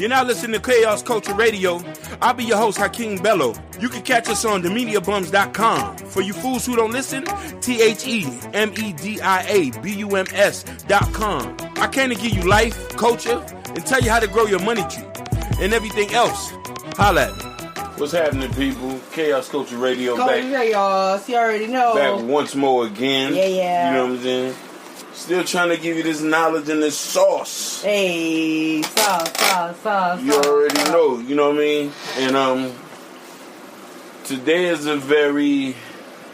You're now listening to Chaos Culture Radio. I'll be your host, Hakeem Bello. You can catch us on themediabums.com. For you fools who don't listen, THEMEDIABUMS.com. I came to give you life, culture, and tell you how to grow your money tree. And everything else, holla at me. What's happening, people? Chaos Culture Radio back. Chaos, you already know. Back once more again. Yeah. You know what I'm saying? Still trying to give you this knowledge and this sauce. Hey, sauce. You already know, you know what I mean? And today is a very...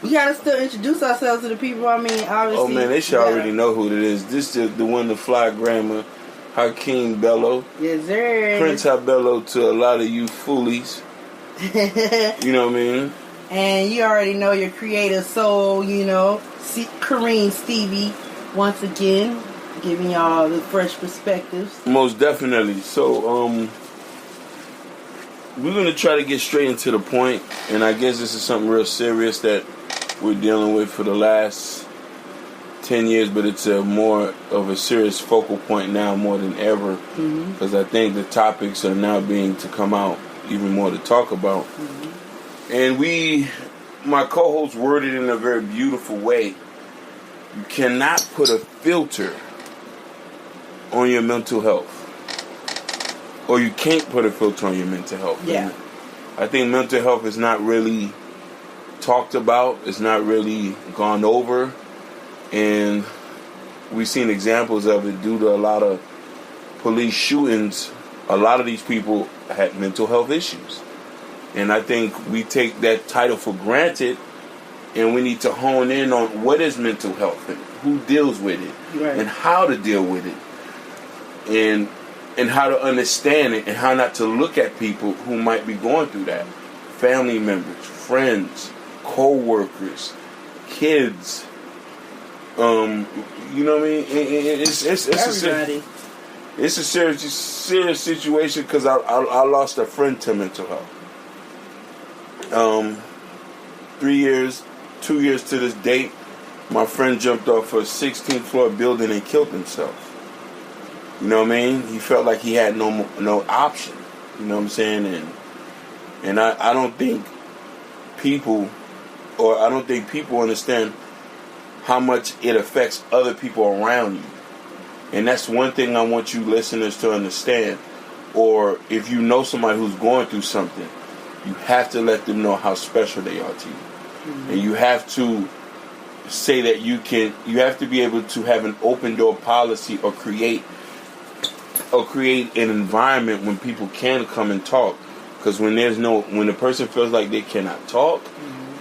We gotta still introduce ourselves to the people. I mean, obviously. Oh man, they should already know who it is. This is the one, the fly grammar, Hakeem Bello. Yes, sir. Prince Bello to a lot of you foolies. You know what I mean? And you already know your creative soul, you know, Kareem Stevie. Once again, giving y'all the fresh perspectives. Most definitely. So, we're going to try to get straight into the point. And I guess this is something real serious that we're dealing with for the last 10 years. But it's a more of a serious focal point now more than ever. Because I think the topics are now being to come out even more to talk about. And my co-host worded it in a very beautiful way. You cannot put a filter on your mental health. Or you can't put a filter on your mental health. Yeah. And I think mental health is not really talked about. It's not really gone over. And we've seen examples of it due to a lot of police shootings. A lot of these people had mental health issues. And I think we take that title for granted. And we need to hone in on what is mental health and who deals with it, right, and how to deal with it, and how to understand it, and how not to look at people who might be going through that. Family members, friends, co-workers, kids. You know what I mean? It's everybody. It's a serious situation because I lost a friend to mental health. 2 years to this date, my friend jumped off a 16th floor building and killed himself. You know what I mean? He felt like he had no option. You know what I'm saying? And I don't think people understand how much it affects other people around you. And that's one thing I want you listeners to understand. Or if you know somebody who's going through something, you have to let them know how special they are to you. And you have to say that you have to be able to have an open door policy or create an environment when people can come and talk. Because when the person feels like they cannot talk,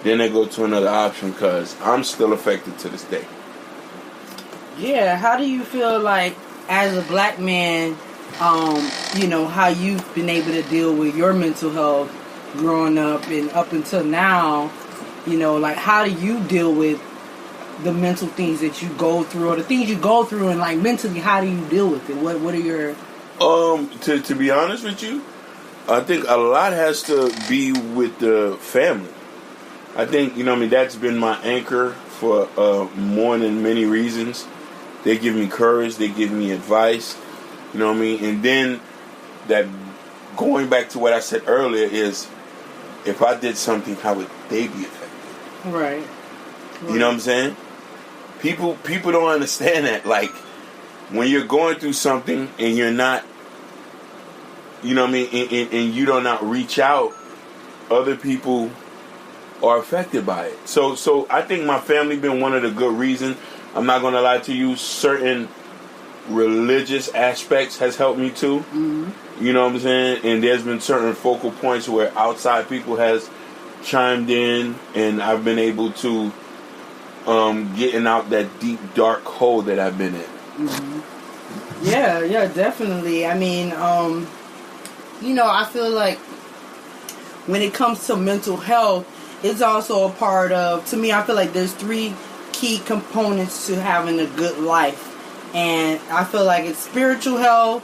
then they go to another option, because I'm still affected to this day. Yeah, how do you feel like as a black man, you know, how you've been able to deal with your mental health growing up and up until now? You know, like, how do you deal with the mental things that you go through, or the things you go through, and like mentally, how do you deal with it? What are your... To be honest with you, I think a lot has to be with the family. I think, you know what I mean, that's been my anchor for more than many reasons. They give me courage, they give me advice, you know what I mean? And then that, going back to what I said earlier, is if I did something, how would they be affected? Right. You know what I'm saying? People don't understand that. Like, when you're going through something and you're not, you know what I mean, and you do not reach out, other people are affected by it. So I think my family been one of the good reasons. I'm not going to lie to you. Certain religious aspects has helped me too. You know what I'm saying? And there's been certain focal points where outside people has chimed in, and I've been able to getting out that deep dark hole that I've been in. Yeah, definitely. I mean, you know, I feel like when it comes to mental health, it's also a part of, to me, I feel like there's 3 key components to having a good life. And I feel like it's spiritual health,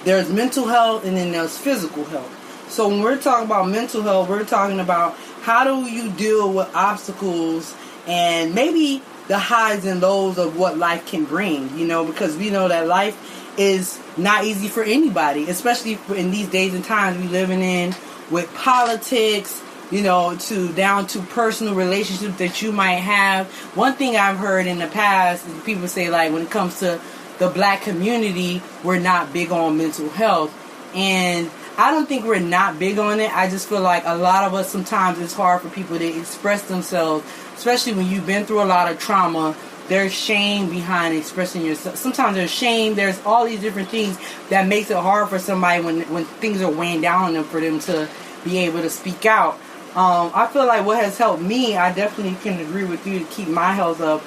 there's mental health, and then there's physical health. So when we're talking about mental health, we're talking about how do you deal with obstacles and maybe the highs and lows of what life can bring, you know, because we know that life is not easy for anybody, especially in these days and times we living in with politics, to down to personal relationships that you might have. One thing I've heard in the past is people say, like, when it comes to the black community, we're not big on mental health. And I don't think we're not big on it. I just feel like a lot of us, sometimes it's hard for people to express themselves, especially when you've been through a lot of trauma. There's shame behind expressing yourself. Sometimes there's shame. There's all these different things that makes it hard for somebody when things are weighing down on them for them to be able to speak out. I feel like what has helped me, I definitely can agree with you, to keep my health up,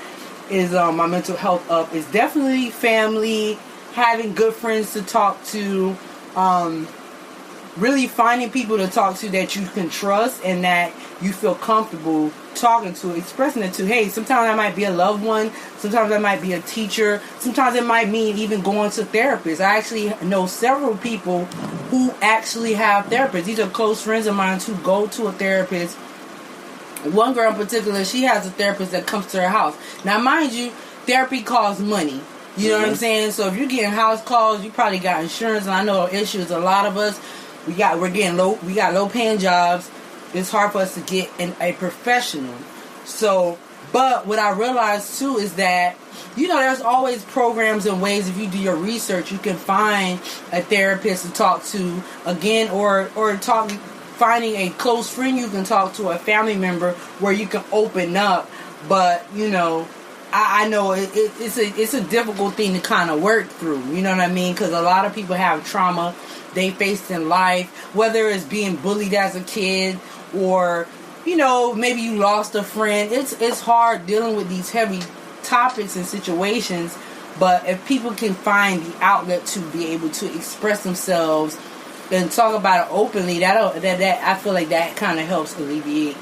is my mental health up, is definitely family, having good friends to talk to, really finding people to talk to that you can trust and that you feel comfortable talking to, expressing it to. Hey, sometimes that might be a loved one, sometimes that might be a teacher, sometimes it might mean even going to therapists. I actually know several people who actually have therapists. These are close friends of mine who go to a therapist. One girl in particular, she has a therapist that comes to her house. Now, mind you, therapy costs money. You know what I'm saying? So if you're getting house calls, you probably got insurance, and I know the issue is a lot of us, we got low paying jobs. It's hard for us to get a professional. So, but what I realized too is that, there's always programs and ways, if you do your research, you can find a therapist to talk to again, or finding a close friend you can talk to, a family member where you can open up. But, I know it's a difficult thing to kind of work through, you know what I mean? Because a lot of people have trauma they faced in life, whether it's being bullied as a kid or, maybe you lost a friend. It's hard dealing with these heavy topics and situations, but if people can find the outlet to be able to express themselves and talk about it openly, that I feel like that kind of helps alleviate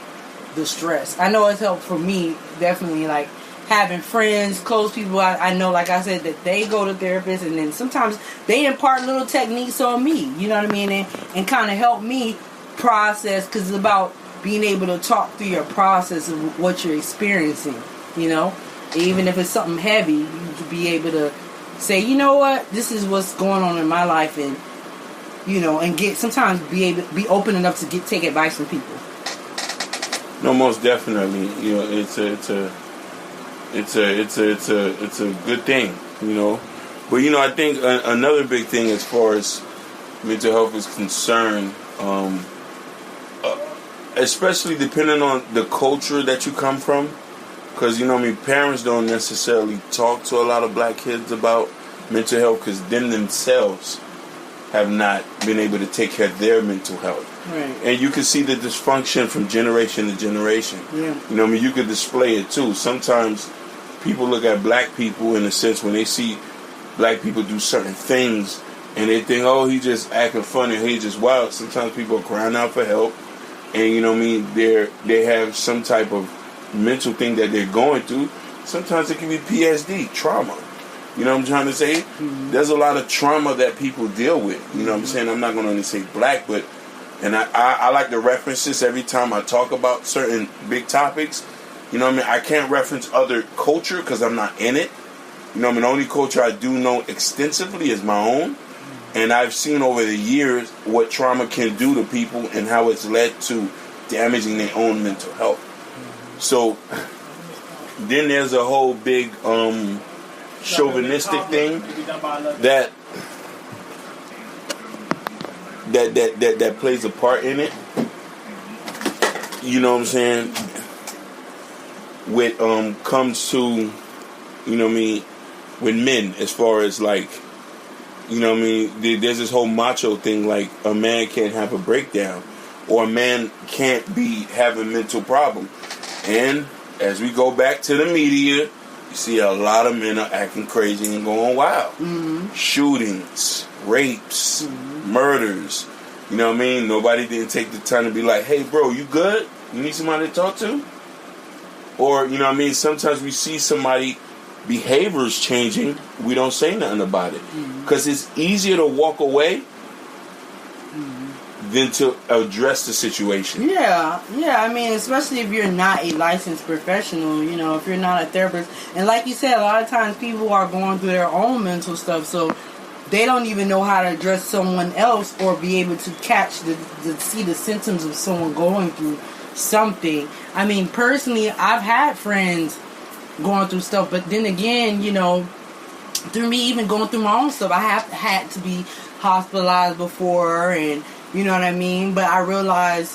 the stress. I know it's helped for me, definitely, like having friends, close people. I know, like I said, that they go to therapists, and then sometimes they impart little techniques on me, you know what I mean, and kind of help me process, because it's about being able to talk through your process of what you're experiencing, even if it's something heavy, you to be able to say, you know what, this is what's going on in my life, and and sometimes be open enough to take advice from people. No, most definitely. It's a good thing, But I think another big thing as far as mental health is concerned, especially depending on the culture that you come from, because parents don't necessarily talk to a lot of black kids about mental health because them themselves have not been able to take care of their mental health. Right. And you can see the dysfunction from generation to generation. Yeah. You could display it too. Sometimes people look at black people in a sense when they see black people do certain things and they think, oh, he just acting funny, he just wild. Sometimes people are crying out for help, and they have some type of mental thing that they're going through. Sometimes it can be PSD, trauma. You know what I'm trying to say? Mm-hmm. There's a lot of trauma that people deal with. You know what I'm saying? I'm not going to only say black, but and I like to reference this every time I talk about certain big topics. I can't reference other culture because I'm not in it. The only culture I do know extensively is my own. And I've seen over the years what trauma can do to people and how it's led to damaging their own mental health. So then there's a whole big chauvinistic thing that plays a part in it. You know what I'm saying? With comes to, with men, as far as like, there's this whole macho thing, like a man can't have a breakdown or a man can't be having mental problem. And as we go back to the media, you see a lot of men are acting crazy and going wild. Mm-hmm. Shootings, rapes, murders. Nobody didn't take the time to be like, hey bro, you good? You need somebody to talk to? Or, sometimes we see somebody behaviors changing, we don't say nothing about it. Because it's easier to walk away than to address the situation. Yeah, especially if you're not a licensed professional, if you're not a therapist. And like you said, a lot of times people are going through their own mental stuff. So they don't even know how to address someone else or be able to catch see the symptoms of someone going through something. I mean, personally, I've had friends going through stuff, but then again, you know, through me even going through my own stuff, I have had to be hospitalized before, and you know what I mean. But I realized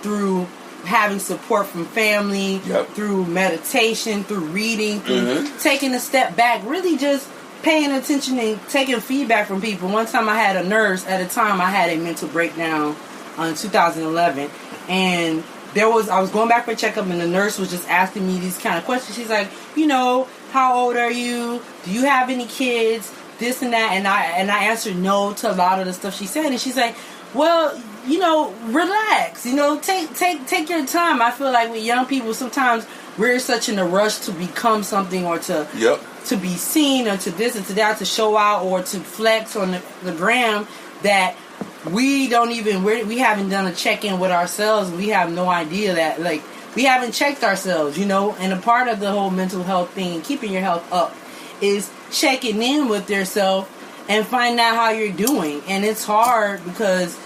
through having support from family, through meditation, through reading, through taking a step back, really just paying attention and taking feedback from people. One time I had a nurse, at a time I had a mental breakdown in 2011, and I was going back for a checkup, and the nurse was just asking me these kind of questions. She's like, you know, how old are you? Do you have any kids? This and that. And I answered no to a lot of the stuff she said. And she's like, well, you know, relax. You know, take your time. I feel like with young people, sometimes we're such in a rush to become something, or to be seen, or to this and to that, to show out or to flex on the gram, that we haven't done a check-in with ourselves. We have no idea that, like, we haven't checked ourselves, you know. And a part of the whole mental health thing and keeping your health up is checking in with yourself and find out how you're doing. And it's hard because,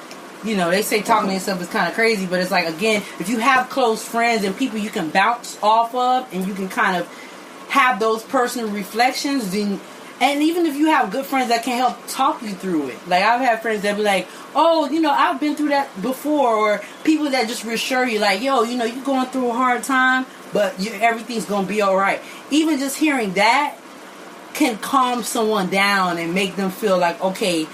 you know, they say talking to yourself is kind of crazy, but it's like, again, if you have close friends and people you can bounce off of, and you can kind of have those personal reflections, then, and even if you have good friends that can help talk you through it. Like, I've had friends that be like, oh, you know, I've been through that before. Or people that just reassure you, like, yo, you know, you're going through a hard time, but everything's going to be all right. Even just hearing that can calm someone down and make them feel like, okay,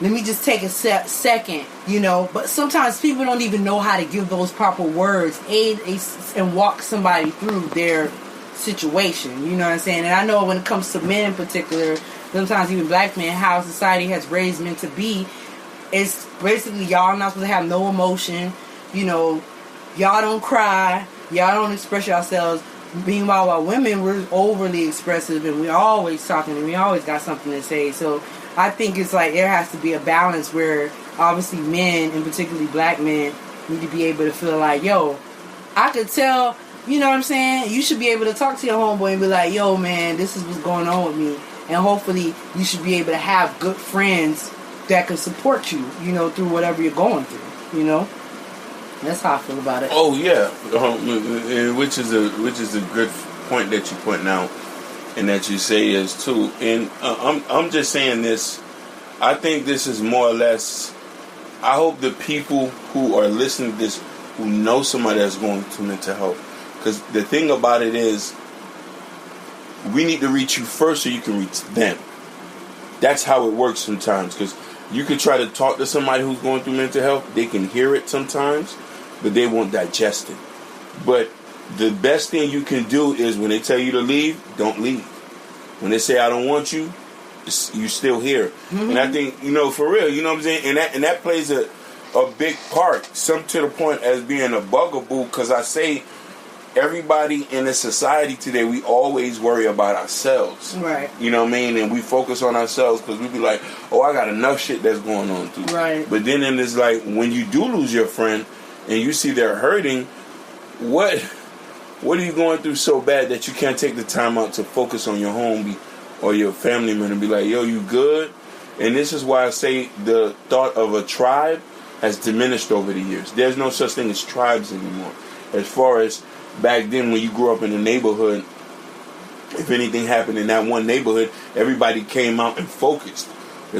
let me just take a second, you know. But sometimes people don't even know how to give those proper words, and walk somebody through their situation, you know what I'm saying? And I know when it comes to men in particular, sometimes even black men, how society has raised men to be, it's basically y'all not supposed to have no emotion, you know, y'all don't cry, y'all don't express yourselves. Meanwhile, while women, we're overly expressive, and we're always talking, and we always got something to say. So I think it's like there has to be a balance where obviously men, and particularly black men, need to be able to feel like, yo, I could tell, you know what I'm saying? You should be able to talk to your homeboy and be like, yo, man, this is what's going on with me. And hopefully you should be able to have good friends that can support you, you know, through whatever you're going through, you know? That's how I feel about it. Oh, yeah. Which is a good point that you're pointing out, and that you say is too. And I'm just saying this. I think this is more or less, I hope the people who are listening to this, who know somebody that's going through mental health, because the thing about it is, we need to reach you first so you can reach them. That's how it works sometimes. Because you can try to talk to somebody who's going through mental health. They can hear it sometimes, but they won't digest it. But the best thing you can do is when they tell you to leave, don't leave. When they say, I don't want you, you still here. Mm-hmm. And I think, you know, for real, you know what I'm saying? And that plays a big part. Some to the point as being a bugaboo, because I say, everybody in the society today, we always worry about ourselves. Right. You know what I mean? And we focus on ourselves because we be like, oh, I got enough shit that's going on too. Right. But then it's like, when you do lose your friend and you see they're hurting, what are you going through so bad that you can't take the time out to focus on your homie or your family man and be like, yo, you good? And this is why I say the thought of a tribe has diminished over the years. There's no such thing as tribes anymore. As far as back then, when you grew up in a neighborhood, if anything happened in that one neighborhood, everybody came out and focused.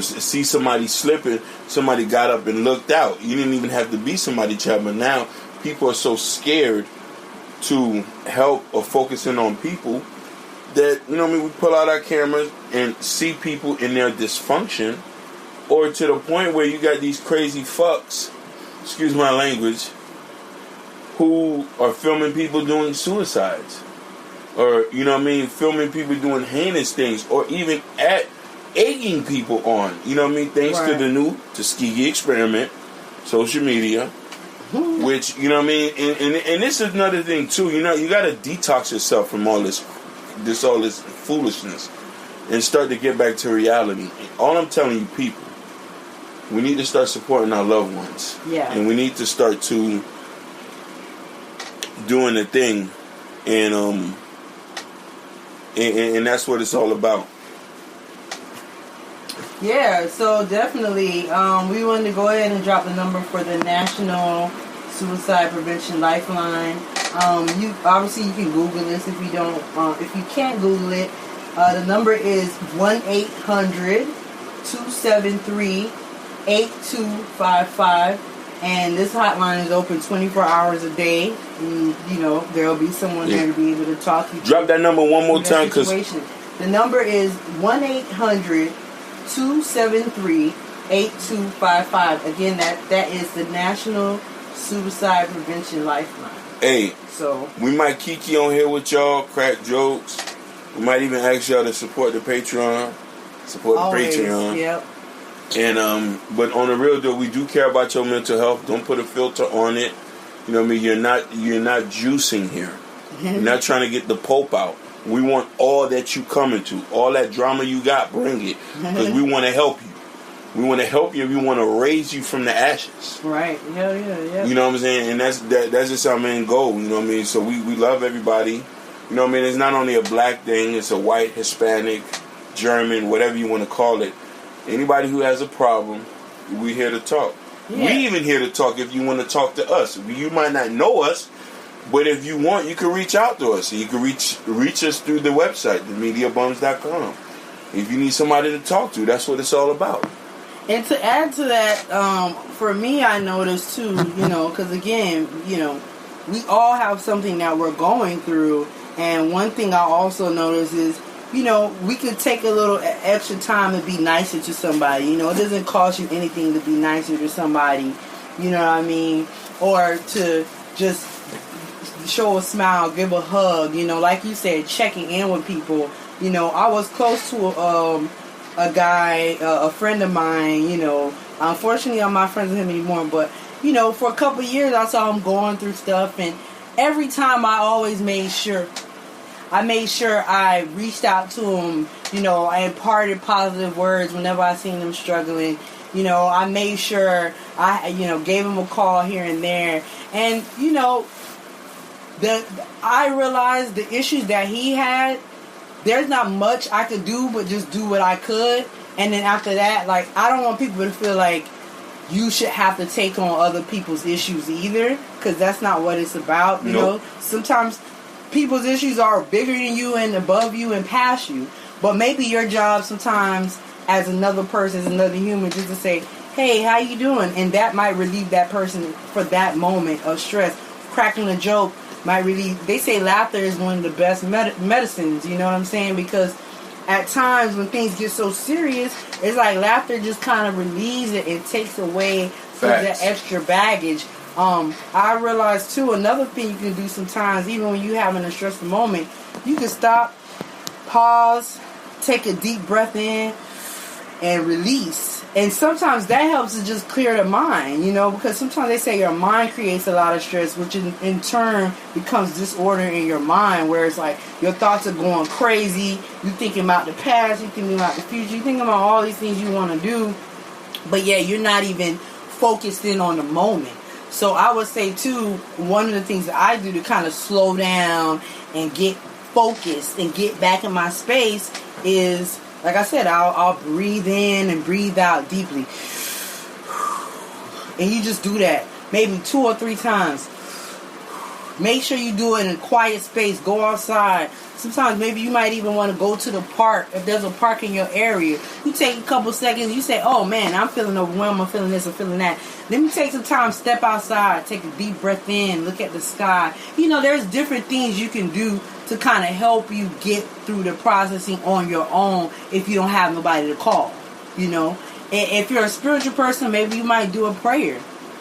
See somebody slipping, somebody got up and looked out. You didn't even have to be somebody child, but now people are so scared to help or focus in on people that, you know what I mean, we pull out our cameras and see people in their dysfunction, or to the point where you got these crazy fucks, excuse my language, who are filming people doing suicides, or, you know what I mean, filming people doing heinous things, or even egging people on, you know what I mean, thanks to the new Tuskegee experiment, social media, which, you know what I mean, and this is another thing too, you know, you got to detox yourself from all this foolishness and start to get back to reality. All I'm telling you, people, we need to start supporting our loved ones. Yeah. And we need to start to doing the thing, and that's what it's all about. Yeah, so definitely, we wanted to go ahead and drop the number for the National Suicide Prevention Lifeline. You obviously you can Google this if you don't. If you can't Google it, the number is 1-800-273-8255, and this hotline is open 24 hours a day. And, you know, there will be someone there to be able to talk you. Drop that number one more time, because the number is 1-800-273-8255. Again, that is the National Suicide Prevention Lifeline. Hey, so we might kiki on here with y'all, crack jokes. We might even ask y'all to support the Patreon. Yep. And but on the real though, we do care about your mental health. Don't put a filter on it. You know what I mean? You're not juicing here. You're not trying to get the Pope out. We want all that you coming to. All that drama you got, bring it. Because we want to help you. We want to help you. We want to raise you from the ashes. Right. Yeah. You know what I'm saying? And that's just our main goal. You know what I mean? So we love everybody. You know what I mean? It's not only a black thing. It's a white, Hispanic, German, whatever you want to call it. Anybody who has a problem, we're here to talk. Yeah. We even here to talk if you want to talk to us. You might not know us, but if you want, you can reach out to us. You can reach us through the website, themediabums.com. If you need somebody to talk to, that's what it's all about. And to add to that, for me, I noticed too, you know, because again, you know, we all have something that we're going through. And one thing I also noticed is, you know, we could take a little extra time to be nicer to somebody. You know, it doesn't cost you anything to be nicer to somebody. You know what I mean? Or to just show a smile, give a hug. You know, like you said, checking in with people. You know, I was close to a guy, a friend of mine. You know, unfortunately, I'm not friends with him anymore. But you know, for a couple of years, I saw him going through stuff, and every time I always made sure I reached out to him. You know, I imparted positive words whenever I seen him struggling. You know, I made sure I, you know, gave him a call here and there. And, you know, I realized the issues that he had, there's not much I could do but just do what I could. And then after that, like, I don't want people to feel like you should have to take on other people's issues either, because that's not what it's about. You know, sometimes people's issues are bigger than you and above you and past you. But maybe your job sometimes as another person, as another human, just to say, hey, how you doing? And that might relieve that person for that moment of stress. Cracking a joke might relieve. They say laughter is one of the best medicines, you know what I'm saying? Because at times when things get so serious, it's like laughter just kind of relieves it and takes away some of that extra baggage. I realized too, another thing you can do sometimes, even when you're having a stressful moment, you can stop, pause, take a deep breath in, and release. And sometimes that helps to just clear the mind, you know, because sometimes they say your mind creates a lot of stress, which in turn becomes disorder in your mind, where it's like your thoughts are going crazy, you're thinking about the past, you're thinking about the future, you're thinking about all these things you want to do, but yeah, you're not even focused in on the moment. So I would say too, one of the things that I do to kind of slow down and get focused and get back in my space is, like I said, I'll breathe in and breathe out deeply. And you just do that maybe 2 or 3 times. Make sure you do it in a quiet space. Go outside. Sometimes maybe you might even want to go to the park. If there's a park in your area, you take a couple seconds. You say, oh man, I'm feeling overwhelmed. I'm feeling this. I'm feeling that. Let me take some time. Step outside. Take a deep breath in. Look at the sky. You know, there's different things you can do to kind of help you get through the processing on your own if you don't have nobody to call. You know, and if you're a spiritual person, maybe you might do a prayer.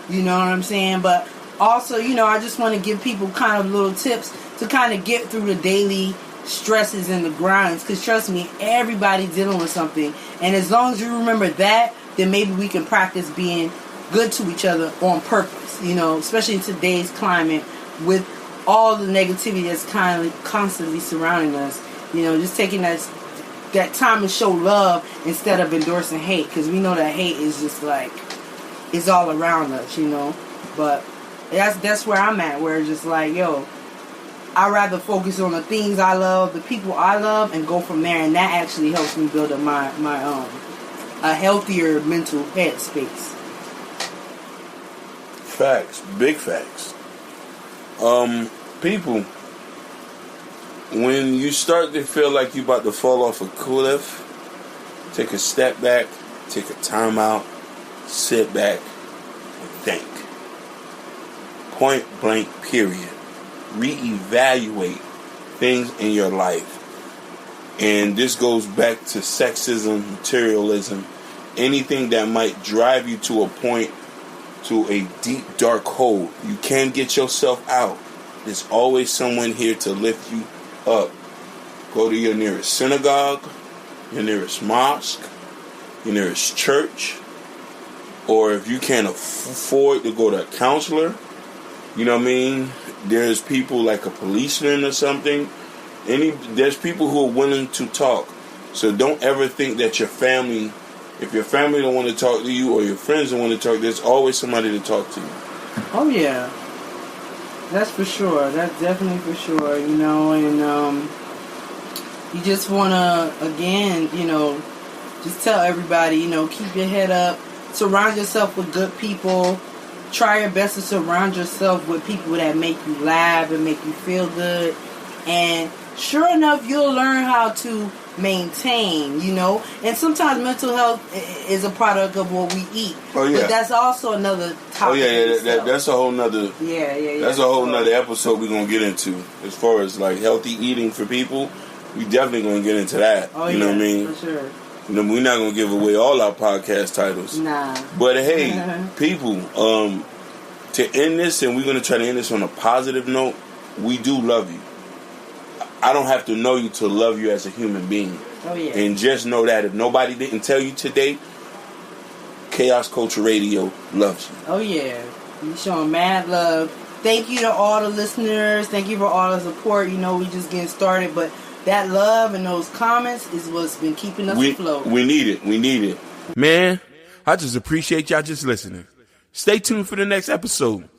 You know what I'm saying? But also, you know, I just want to give people kind of little tips to kind of get through the daily stresses and the grinds, because trust me, everybody's dealing with something, and as long as you remember that, then maybe we can practice being good to each other on purpose, you know, especially in today's climate with all the negativity that's kind of constantly surrounding us. You know, just taking that time to show love instead of endorsing hate, because we know that hate is just like, it's all around us, you know. But that's where I'm at, where it's just like, yo, I'd rather focus on the things I love, the people I love, and go from there. And that actually helps me build up my a healthier mental headspace. Facts, big facts. People, when you start to feel like you're about to fall off a cliff, take a step back, take a time out, sit back, and think. Point blank, period. Reevaluate things in your life. And this goes back to sexism, materialism, anything that might drive you to a point, to a deep, dark hole. You can't get yourself out. There's always someone here to lift you up. Go to your nearest synagogue, your nearest mosque, your nearest church, or if you can't afford to go to a counselor, you know what I mean? There's people like a policeman or something. There's people who are willing to talk. So don't ever think that your family, if your family don't want to talk to you or your friends don't want to talk, there's always somebody to talk to you. Oh yeah, that's for sure. That's definitely for sure. You know, and you just want to, again, you know, just tell everybody, you know, keep your head up. Surround yourself with good people. Try your best to surround yourself with people that make you laugh and make you feel good. And sure enough, you'll learn how to maintain, you know. And sometimes mental health is a product of what we eat. Oh, yeah. But that's also another topic. Oh, yeah, that's a whole nother... Yeah. That's a whole nother episode we're going to get into. As far as, like, healthy eating for people, we definitely going to get into that. Oh, you know what I mean? For sure. You know, we're not going to give away all our podcast titles. Nah. But, hey, people, to end this, and we're going to try to end this on a positive note, we do love you. I don't have to know you to love you as a human being. Oh, yeah. And just know that if nobody didn't tell you today, Chaos Culture Radio loves you. Oh, yeah. You showing mad love. Thank you to all the listeners. Thank you for all the support. You know, we just getting started, but that love and those comments is what's been keeping us afloat. We need it. We need it. Man, I just appreciate y'all just listening. Stay tuned for the next episode.